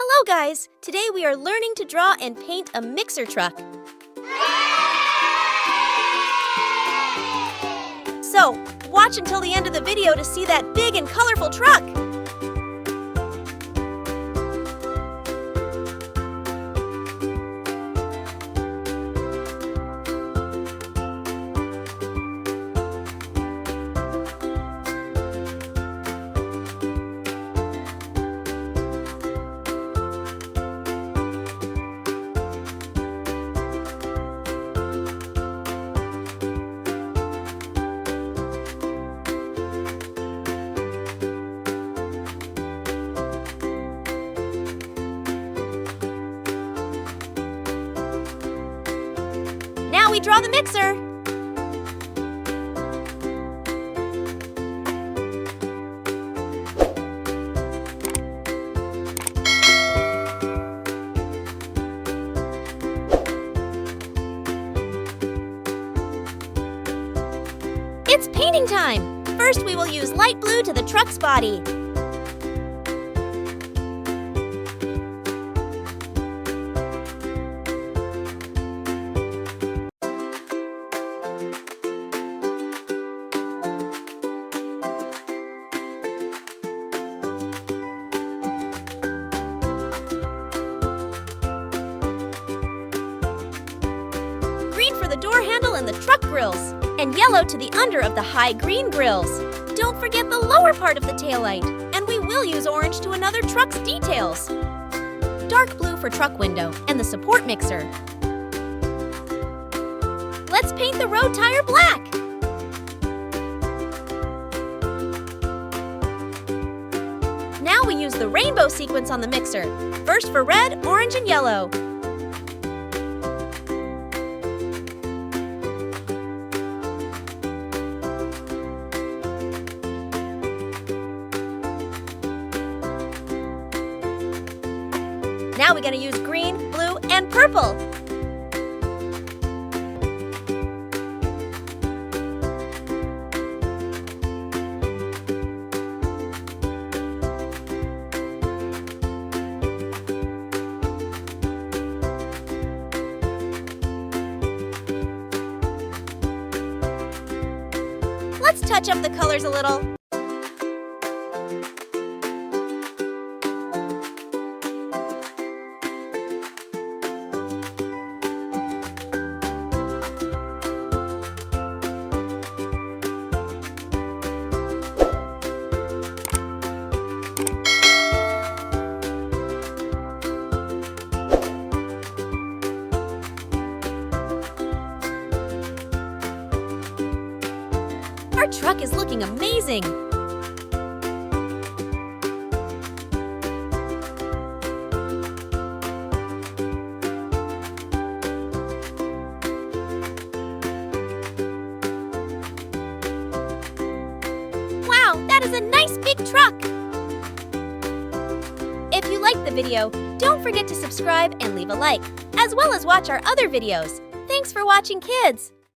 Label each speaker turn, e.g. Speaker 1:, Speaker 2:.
Speaker 1: Hello guys! Today we are learning to draw and paint a mixer truck. So, watch until the end of the video to see that big and colorful truck. Now we draw the mixer. It's painting time! First, we will use light blue to the truck's body. Green for the door handle and the truck grills, and yellow to the under of the high green grills. Don't forget the lower part of the taillight, and we will use orange to another truck's details. Dark blue for truck window and the support mixer. Let's paint the road tire black. Now we use the rainbow sequence on the mixer, first for red, orange, and yellow. Now we're going to use green, blue, and purple. Let's touch up the colors a little. Our truck is looking amazing! Wow, that is a nice big truck! If you liked the video, don't forget to subscribe and leave a like, as well as watch our other videos. Thanks for watching, kids!